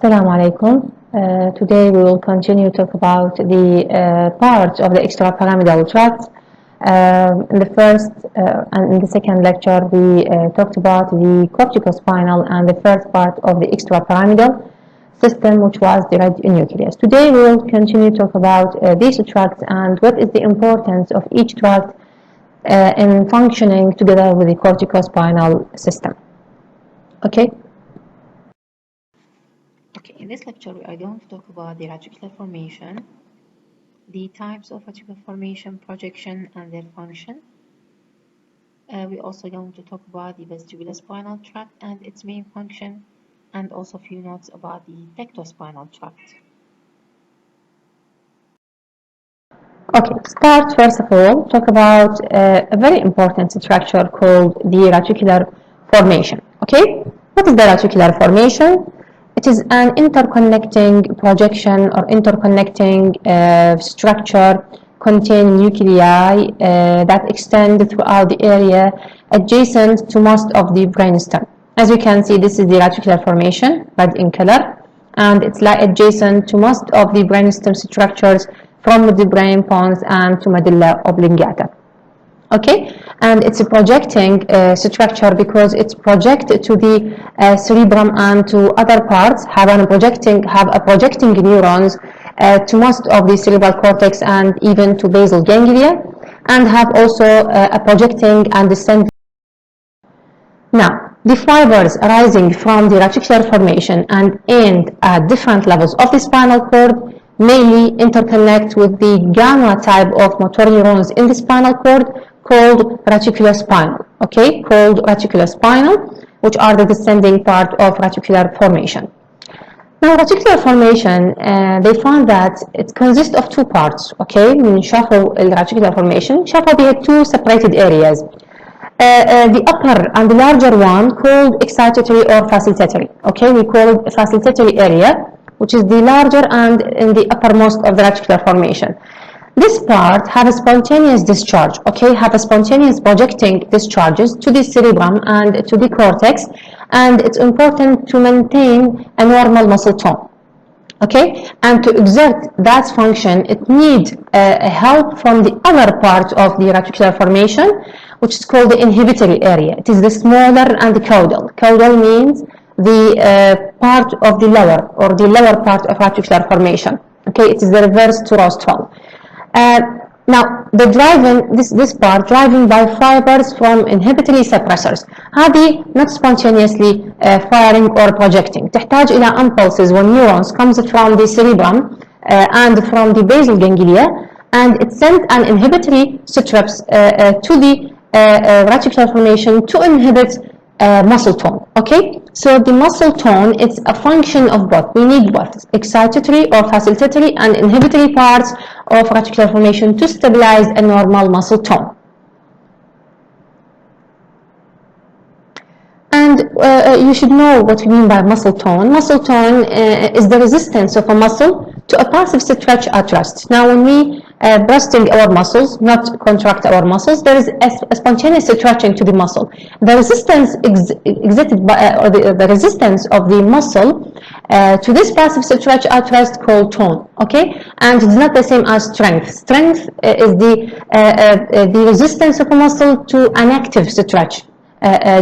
Assalamu alaikum. Today we will continue to talk about the parts of the extrapyramidal tract. In the first and in the second lecture we talked about the corticospinal and the first part of the extrapyramidal system, which was the nucleus. Today we will continue to talk about these tracts and what is the importance of each tract in functioning together with the corticospinal system. Okay? Okay, in this lecture we are going to talk about the reticular formation, the types of reticular formation, projection, and their function. We're also going to talk about the vestibular spinal tract and its main function, and also a few notes about the tectospinal tract. Okay, start first of all, talk about a very important structure called the reticular formation. Okay, what is the reticular formation? It is an interconnecting projection or interconnecting structure containing nuclei that extend throughout the area adjacent to most of the brainstem. As you can see, this is the reticular formation, red in color, and it's like adjacent to most of the brainstem structures from the brain, pons, and to medulla oblongata. Okay, and it's a projecting structure because it's projected to the cerebrum and to other parts, have a projecting neurons to most of the cerebral cortex and even to basal ganglia, and have also a projecting and descending. Now, the fibers arising from the reticular formation and end at different levels of the spinal cord mainly interconnect with the gamma type of motor neurons in the spinal cord called reticular spinal, okay, called reticular spinal, which are the descending part of reticular formation. Now, reticular formation, they found that it consists of two parts, okay, من شافوا reticular formation, شافوا بها two separated areas. The upper and the larger one called excitatory or facilitatory, okay, we call it facilitatory area, which is the larger and in the uppermost of the reticular formation. This part have a spontaneous discharge, okay, have a spontaneous projecting discharges to the cerebrum and to the cortex, and it's important to maintain a normal muscle tone. Okay, and to exert that function, it needs help from the other part of the reticular formation, which is called the inhibitory area. It is the smaller and the caudal. Caudal means the part of the lower or the lower part of reticular formation. Okay, it is the reverse to rostral. Now, the driving, this part driving by fibers from inhibitory suppressors. هذه not spontaneously firing or projecting. تحتاج إلى impulses when neurons comes from the cerebrum and from the basal ganglia, and it sends an inhibitory strips to the reticular formation to inhibit muscle tone. Okay, so the muscle tone, it's a function of both. We need both excitatory or facilitatory and inhibitory parts of reticular formation to stabilize a normal muscle tone. And you should know what we mean by muscle tone. Muscle tone is the resistance of a muscle to a passive stretch at rest. Now, when we bursting our muscles, not contract our muscles, there is a spontaneous stretching to the muscle. The resistance exerted by, or the resistance of the muscle to this passive stretch at rest called tone. Okay, and it's not the same as strength. Strength is the resistance of a muscle to an active stretch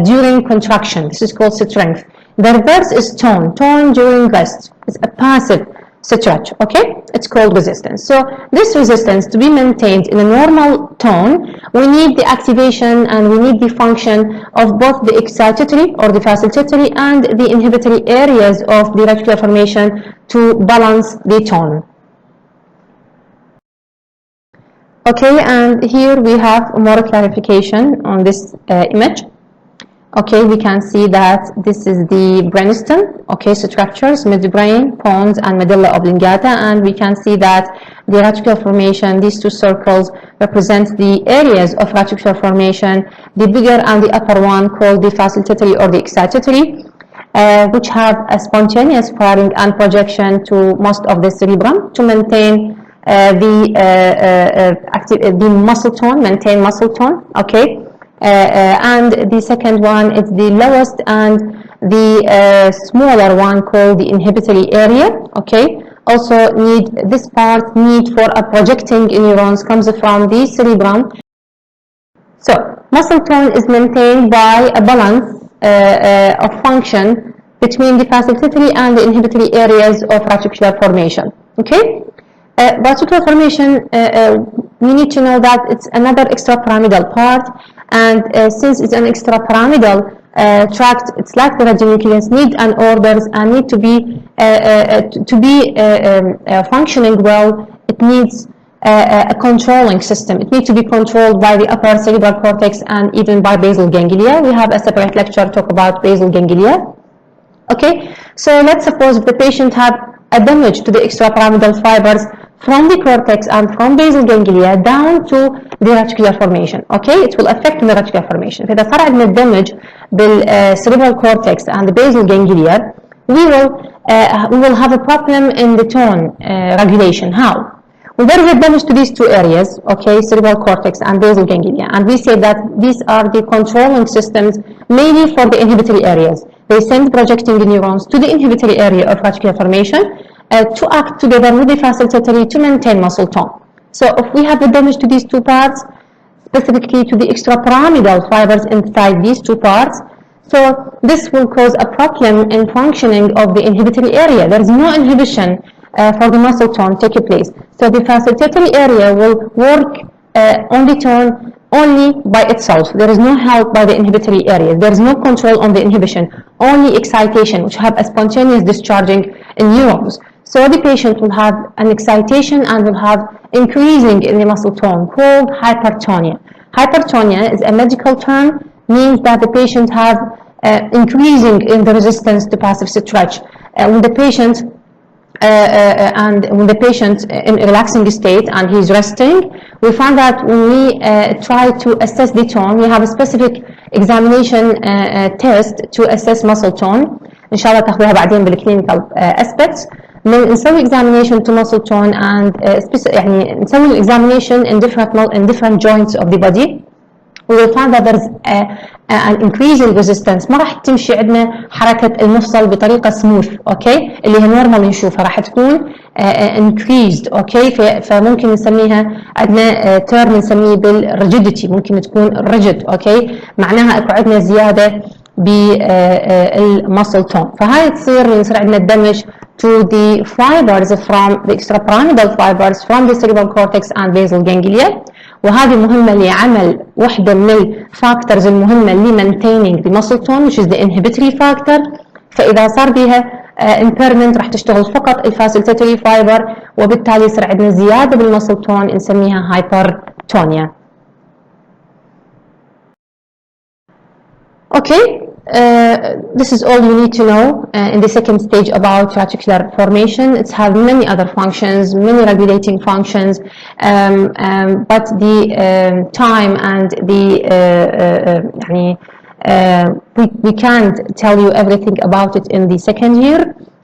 during contraction. This is called strength. The reverse is tone. Tone during rest is a passive stretch. Okay, it's called resistance. So this resistance to be maintained in a normal tone, we need the activation and we need the function of both the excitatory or the facilitatory and the inhibitory areas of the reticular formation to balance the tone. Okay, and here we have more clarification on this image. Okay, we can see that this is the brainstem, okay, structures, midbrain, pons, and medulla oblongata, and we can see that the reticular formation, these two circles represent the areas of reticular formation, the bigger and the upper one called the facilitatory or the excitatory, which have a spontaneous firing and projection to most of the cerebrum to maintain the muscle tone, maintain muscle tone, okay. And the second one is the lowest and the smaller one called the inhibitory area, okay. Also this part need for a projecting neurons comes from the cerebrum. So muscle tone is maintained by a balance of function between the facilitatory and the inhibitory areas of reticular formation, okay. Reticular formation, we need to know that it's another extrapyramidal part, and since it's an extrapyramidal tract, it's like the radionucleus need and orders and need to be functioning well. It needs a controlling system. It needs to be controlled by the upper cerebral cortex and even by basal ganglia. We have a separate lecture to talk about basal ganglia. Okay, so let's suppose if the patient had a damage to the extrapyramidal fibers from the cortex and from basal ganglia down to the reticular formation. Okay, it will affect the reticular formation. فإذا صار عندنا الدمج بالcerebral cortex and the basal ganglia, we will have a problem in the tone regulation. How? Well, there is a damage to these two areas, okay, cerebral cortex and basal ganglia, and we say that these are the controlling systems mainly for the inhibitory areas. They send projecting neurons to the inhibitory area of reticular formation to act together with the facilitatory to maintain muscle tone. So if we have the damage to these two parts, specifically to the extrapyramidal fibers inside these two parts, so this will cause a problem in functioning of the inhibitory area. There is no inhibition for the muscle tone take place. So the facilitatory area will work on the tone only by itself. There is no help by the inhibitory area. There is no control on the inhibition, only excitation, which have a spontaneous discharging in neurons. So the patient will have an excitation and will have increasing in the muscle tone called hypertonia. Hypertonia is a medical term, means that the patient have increasing in the resistance to passive stretch. When the patient in a relaxing state and he's resting, we find that when we try to assess the tone, we have a specific examination test to assess muscle tone. إن شاء الله تاخذوها بعدين بالclinical aspects. نسوي examination to muscle tone and يعني نسوي examination in different joints of the body. We will find that there's an increasing resistance. ما راح تمشي عندنا حركة المفصل بطريقة smooth، اوكي، اللي هي نورمال نشوفها، راح تكون increased، اوكي، فممكن نسميها عندنا term نسميه بالrigidity، ممكن تكون rigid، اوكي، معناها اكو عندنا زيادة بالmuscle tone. فهاي يصير عندنا الدمج to the fibers from the extrapyramidal fibers from the cerebral cortex and basal ganglia. وهذه مهمة لعمل واحدة من الفاكتورز المهمة اللي maintaining the muscle tone which is the inhibitory factor. فإذا صار بها impairment راح تشتغل فقط الفاسيلتاتوري فايبر، وبالتالي يصير عندنا زيادة بالمسل تون نسميها hypertonia. Okay, this is all you need to know in the second stage about reticular formation. It has many other functions, many regulating functions, but the time and the we can't tell you everything about it in the second year.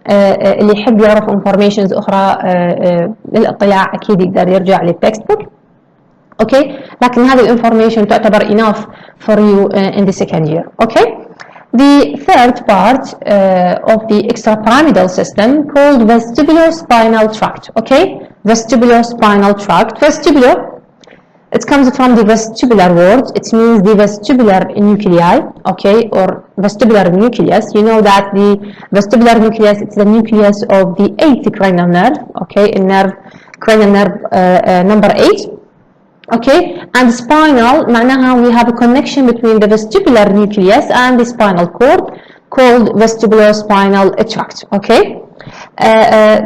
اللي يحب يعرف informations أخرى للاطلاع أكيد يقدر يرجع للتكست book. Okay, لكن هذه الانفورميشن تعتبر enough for you in the second year. Okay, the third part of the extrapyramidal system called vestibular spinal tract. Okay, vestibular spinal tract. Vestibular, it comes from the vestibular word. It means the vestibular nuclei. Okay, or vestibular nucleus. You know that the vestibular nucleus, it's the nucleus of the 8th cranial nerve. Okay, in cranial nerve number 8. Okay, and spinal, معناها we have a connection between the vestibular nucleus and the spinal cord called vestibular spinal tract. Okay,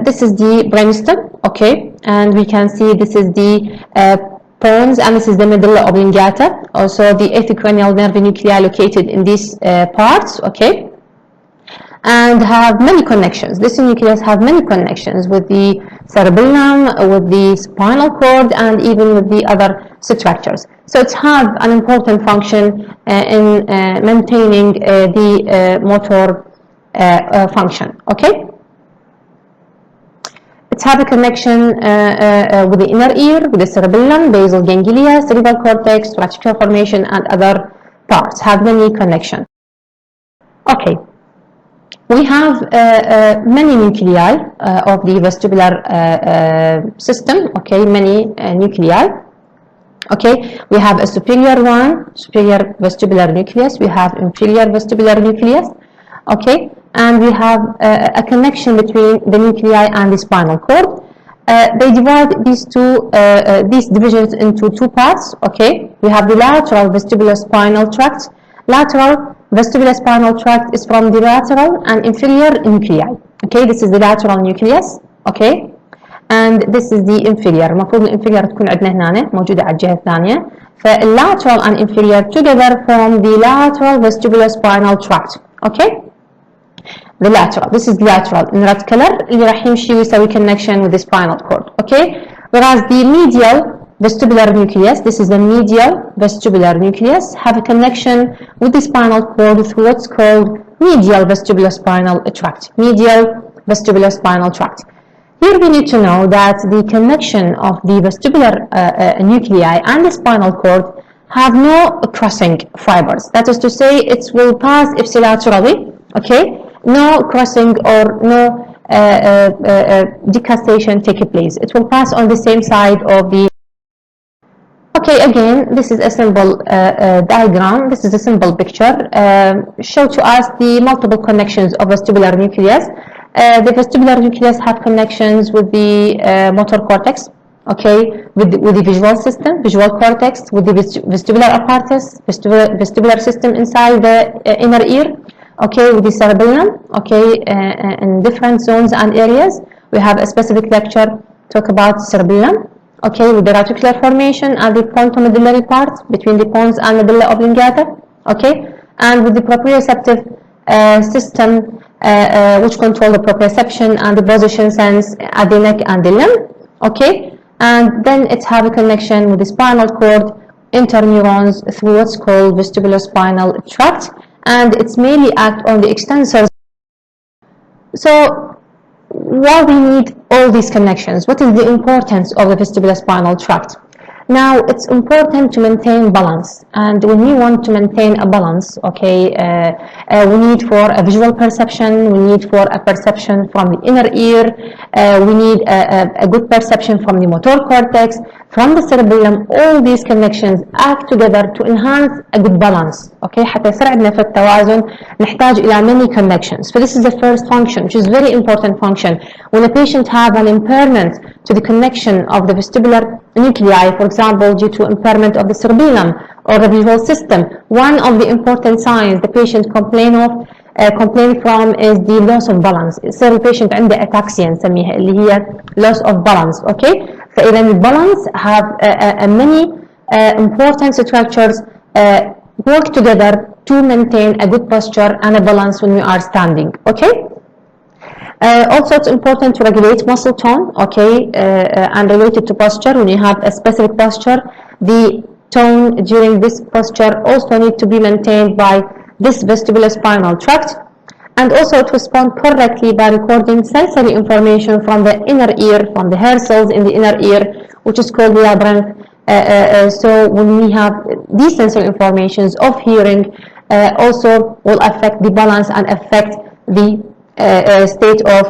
this is the brainstem. Okay, and we can see this is the pons and this is the medulla oblongata. Also the 8th cranial nerve nuclei located in these parts. Okay, and have many connections. This nucleus have many connections with the cerebellum, with the spinal cord, and even with the other structures. So it has an important function in maintaining the motor function. Okay. It has a connection with the inner ear, with the cerebellum, basal ganglia, cerebral cortex, reticular formation, and other parts. Have many connections. Okay. we have many nuclei of the vestibular system, okay, many nuclei. Okay, we have a superior one, superior vestibular nucleus, we have inferior vestibular nucleus, okay, and we have a connection between the nuclei and the spinal cord. They divide these divisions into two parts, okay. We have the lateral vestibular spinal tract. Lateral vestibular spinal tract is from the lateral and inferior nuclei, okay. This is the lateral nucleus, okay, and this is the inferior. المفروض الانفيريور تكون عندنا هنا موجودة على الجهة الثانية. فالlateral and inferior together form the lateral vestibular spinal tract, okay. The lateral, this is lateral in red color اللي راح يمشي ويسوي connection with the spinal cord, okay. Whereas the medial vestibular nucleus, this is the medial vestibular nucleus, have a connection with the spinal cord through what's called medial vestibular spinal tract. Medial vestibular spinal tract. Here we need to know that the connection of the vestibular nuclei and the spinal cord have no crossing fibers. That is to say, it will pass ipsilaterally, okay? No crossing or no decussation take place. It will pass on the same side of the. Okay, again, this is a simple diagram. This is a simple picture. Show to us the multiple connections of vestibular nucleus. The vestibular nucleus have connections with the motor cortex, okay, with the visual system, visual cortex, with the vestibular apparatus, vestibular system inside the inner ear, okay, with the cerebellum, okay, in different zones and areas. We have a specific lecture talk about cerebellum, okay, with the reticular formation and the pontomedullary part between the pons and medulla oblongata, okay, and with the proprioceptive system which control the proprioception and the position sense at the neck and the limb, okay, and then it have a connection with the spinal cord, interneurons through what's called vestibular spinal tract, and it's mainly act on the extensors. So why we need all these connections? What is the importance of the vestibular spinal tract? Now, it's important to maintain balance, and when you want to maintain a balance, okay, we need for a visual perception, we need for a perception from the inner ear, we need a good perception from the motor cortex, from the cerebellum. All these connections act together to enhance a good balance, okay. حتى يساعدنا في التوازن نحتاج إلى many connections. So this is the first function, which is very important function. When a patient have an impairment to the connection of the vestibular nuclei, for example, due to impairment of the cerebellum or the visual system, one of the important signs the patient complain from is the loss of balance. يصير البيشنت عنده ataxia نسميها اللي هي loss of balance, okay. فإذا الbalance have many important structures work together to maintain a good posture and a balance when we are standing, okay. Also, it's important to regulate muscle tone, okay, and related to posture. When you have a specific posture, the tone during this posture also need to be maintained by this vestibular spinal tract, and also to respond correctly by recording sensory information from the inner ear, from the hair cells in the inner ear, which is called the labyrinth. So when we have these sensory informations of hearing, also will affect the balance and affect the state of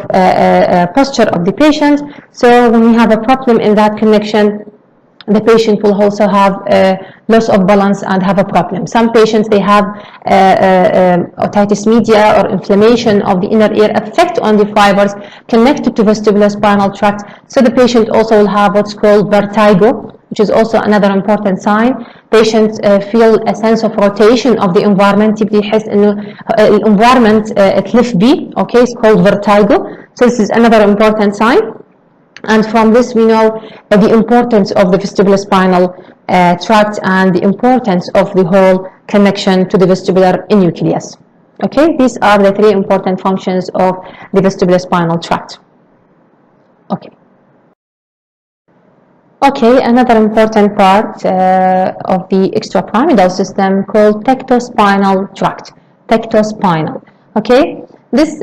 posture of the patient. So when we have a problem in that connection, the patient will also have loss of balance and have a problem. Some patients, they have otitis media or inflammation of the inner ear effect on the fibers connected to vestibular spinal tract. So the patient also will have what's called vertigo, which is also another important sign. Patients feel a sense of rotation of the environment. يبدي يحس إنه الenvironment تلف بيه, okay, it's called vertigo. So this is another important sign. And from this we know the importance of the vestibular spinal tract and the importance of the whole connection to the vestibular nucleus. Okay, these are the three important functions of the vestibular spinal tract. Okay. Okay, another important part of the extrapyramidal system called tectospinal tract. Tectospinal. Okay, this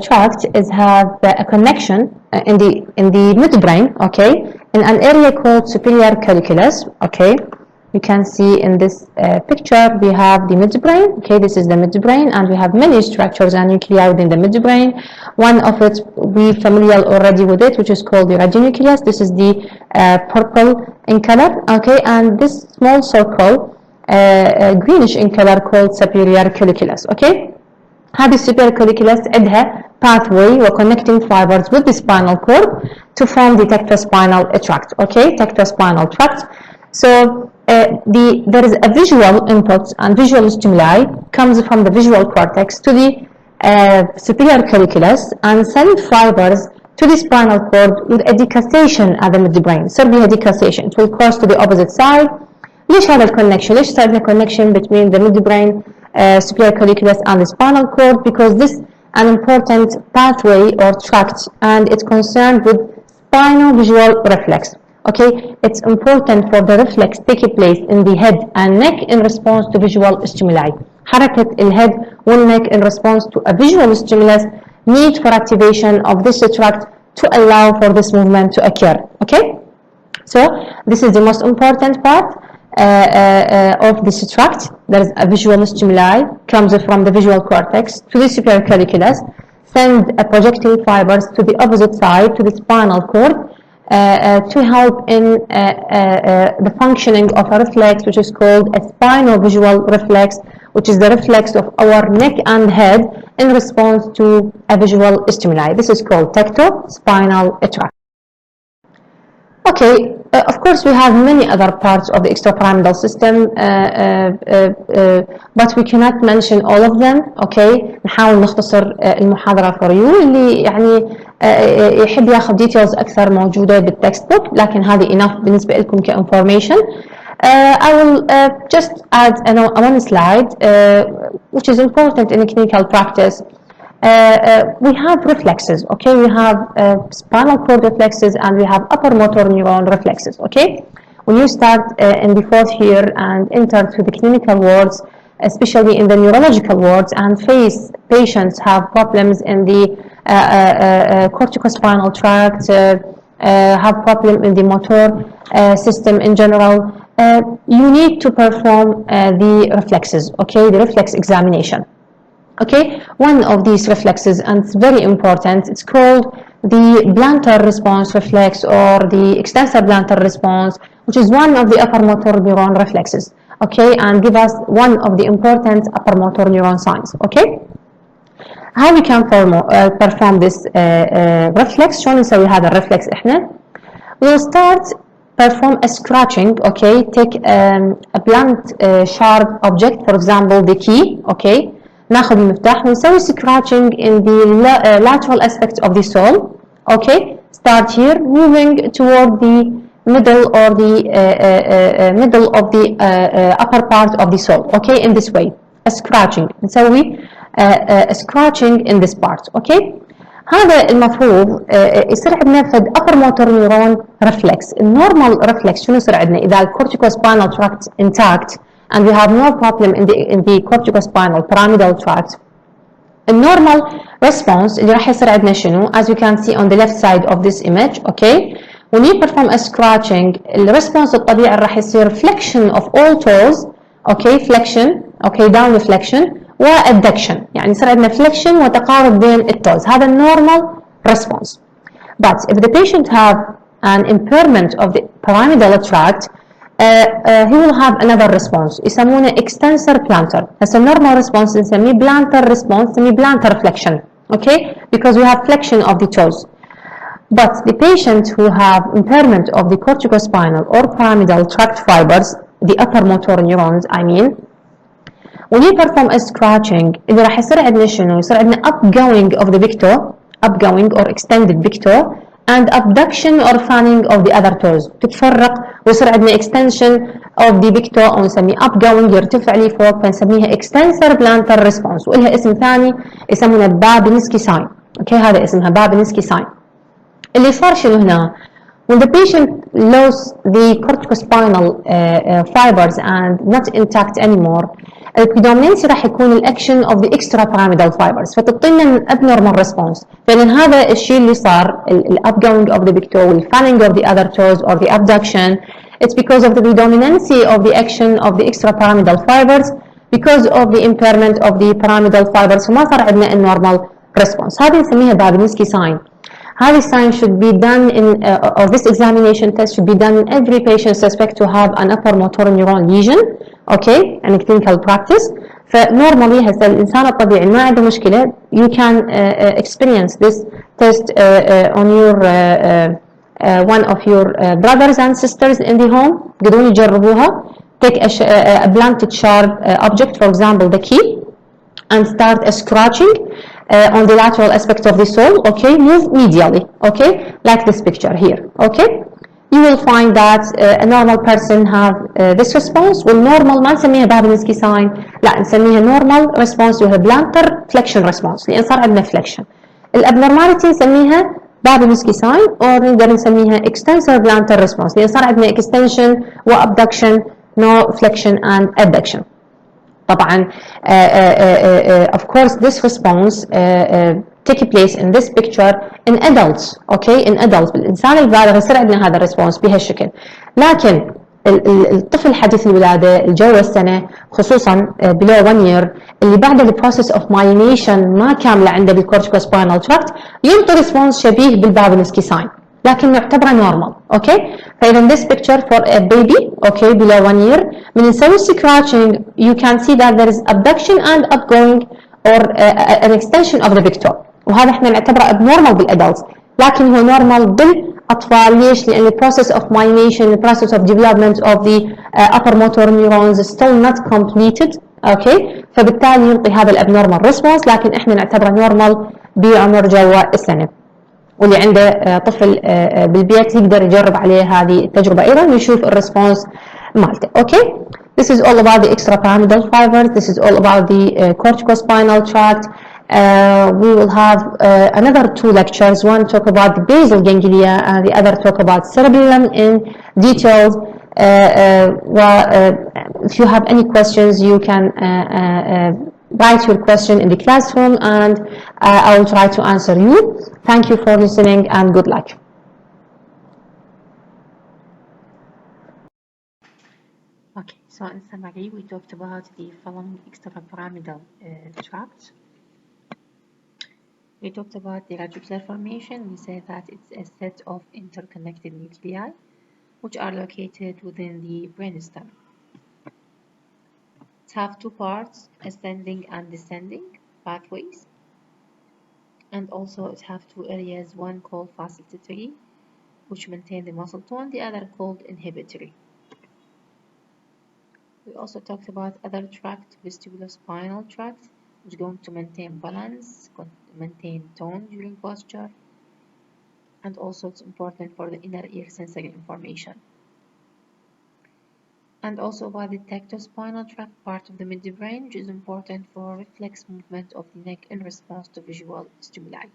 tract have a connection in the midbrain. Okay, in an area called superior colliculus. Okay, You can see in this picture we have the midbrain. Okay, this is the midbrain, and we have many structures and nuclei within the midbrain. One of it, we're familiar already with it, which is called the reticulus. This is the purple in color. Okay, and this small circle, greenish in color, called superior colliculus. Okay, هذه superior colliculus عندها pathway و connecting fibers with the spinal cord to form the tectospinal tract. Okay, tectospinal tract. So there is a visual input and visual stimuli comes from the visual cortex to the superior colliculus and send fibers to the spinal cord with a decussation at the midbrain. So we have decussation. It will cross to the opposite side. ليش هذا الكونكشن؟ ليش صار connection between the midbrain, superior colliculus and the spinal cord? Because this is an important pathway or tract, and it's concerned with spinal visual reflex. Okay, it's important for the reflex take place in the head and neck in response to visual stimuli. حركة الhead والneck in response to a visual stimulus need for activation of this tract to allow for this movement to occur. Okay, so this is the most important part of this tract. There is a visual stimuli comes from the visual cortex to the superior colliculus, send a projecting fibers to the opposite side to the spinal cord to help in the functioning of a reflex which is called a spinal visual reflex, which is the reflex of our neck and head in response to a visual stimuli. This is called tectospinal tract. Okay, of course we have many other parts of the extrapyramidal system, but we cannot mention all of them. Okay, نحاول نختصر المحاضرة for you. اللي يعني يحب ياخذ details أكثر موجودة بالتكست بوك، لكن هذه enough بالنسبة لكم كinformation. I will just add one slide which is important in clinical practice. We have reflexes. Okay, we have spinal cord reflexes and we have upper motor neuron reflexes. Okay, when you start in the fourth year and enter to the clinical wards, especially in the neurological wards, and face patients have problems in the corticospinal tract, have problem in the motor system in general, you need to perform the reflexes. Okay, the reflex examination. Okay, one of these reflexes, and it's very important, it's called the plantar response reflex or the extensor plantar response, which is one of the upper motor neuron reflexes. Okay, and give us one of the important upper motor neuron signs. Okay, how we can perform this reflex؟ شلون نسوي هذا الرفلكس إحنا؟ We'll start perform a scratching. Okay, take a blunt sharp object, for example the key. Okay, ناخذ المفتاح ونسوي scratching in the lateral aspect of the sole. Okay, start here, moving toward the middle or the middle of the upper part of the sole. Okay, in this way, a scratching. نسوي scratching in this part. Okay, هذا المفروض يصير عندنا فد upper motor neuron reflex. النورمال reflex شنو يصير عندنا إذا corticospinal tract intact and we have no problem in the corticospinal pyramidal tract. The normal response اللي راح يصير عندنا شنو؟ As you can see on the left side of this image. Okay, when you perform a scratching, the response الطبيعي راح يصير flexion of all toes. Okay, flexion. Okay, down flexion وadduction، يعني يصير عندنا flexion وتقارب بين التوز. هذا normal response. But if the patient have an impairment of the pyramidal tract, he will have another response يسمونه extensor plantar. هسه normal response نسميه plantar response، نسميه plantar flexion. Okay, because we have flexion of the toes. But the patient who have impairment of the corticospinal or pyramidal tract fibers, the upper motor neurons I mean, when you perform a scratching اللي راح يصير عندنا شنو؟ يصير عندنا upgoing of the big toe, upgoing or extended big toe, and abduction or fanning of the other toes. تتفرق ويصير عندنا extension of the big toe أو نسميه upgoing يرتفع لي فوق فنسميها extensor plantar response، وإلها اسم ثاني يسمونه بابينسكي sign. Okay, هذا اسمها بابينسكي sign. اللي صار شنو هنا؟ When the patient lost the corticospinal fibers and not intact anymore, البريدومينسي راح يكون الاكشن of the extrapyramidal fibers، فتعطينا abnormal response. فإذا هذا الشيء اللي صار الupgoing of the big toe والfanning of the other toes or the abduction It's because of the predominancy of the action of the extrapyramidal fibers because of the impairment of the pyramidal fibers فما صار عندنا الnormal response. هذه نسميها بابينسكي sign. هذه sign should be done in or this examination test should be done in every patient suspect to have an upper motor neuron lesion, okay, and clinical practice. فنورمالي هسه الانسان الطبيعي ما عنده مشكله you can experience this test on your one of your brothers and sisters in the home. تقدرون يجربوها. Take a blunt sharp object, for example the key, and start scratching on the lateral aspect of the sole, okay, move medially, okay, like this picture here, okay. You will find that a normal person have this response. والnormal ما نسميها بابينسكي sign، لا نسميها normal response to a plantar flexion response لأن صار عندنا flexion. الابنورماليتي نسميها بابينسكي sign or نقدر نسميها extensor plantar response لأن صار عندنا extension وabduction no flexion and adduction. طبعا of course this response take place in this picture in adults, okay, in adults. بالإنسان البالغ يصير عندنا هذا الريسبونس بهالشكل. لكن الطفل حديث الولادة الجوة السنة خصوصا below 1 year اللي بعد البروسيس اوف مايلينيشن ما كاملة عنده بالكورتيكوسباينال تراكت ينطي ريسبونس شبيه بالبابينسكي ساين لكن نعتبره normal, okay. فإذا this picture for a baby, okay, below 1 year من نسوي scratching you can see that there is abduction and upgoing or an extension of the picture وهذا احنا نعتبره abnormal بالadults لكن هو normal بالأطفال. ليش؟ لأن the process of myelination, the process of development of the upper motor neurons is still not completed, okay. فبالتالي ينطي هذا الabnormal response لكن احنا نعتبره normal بعمر جوا السنة. واللي عنده طفل بالبيت يقدر يجرب عليه هذه التجربة أيضا ويشوف الريسبونس مالته. Okay, this is all about the extrapyramidal fibers. This is all about the corticospinal tract. We will have another 2 lectures. One talk about the basal ganglia and the other talk about cerebellum in details. If you have any questions, you can write your question in the classroom and I will try to answer you. Thank you for listening and good luck. Okay, so in summary, we talked about the following extrapyramidal tract. We talked about the reticular formation. We said that it's a set of interconnected nuclei which are located within the brainstem. It have 2 parts, ascending and descending pathways. And also it have 2 areas, one called facilitatory, which maintain the muscle tone, the other called inhibitory. We also talked about other tract, vestibular spinal tract, which is going to maintain balance, maintain tone during posture, and also it's important for the inner ear sensory information. And also about the tactospinal tract, part of the midbrain, which is important for reflex movement of the neck in response to visual stimuli.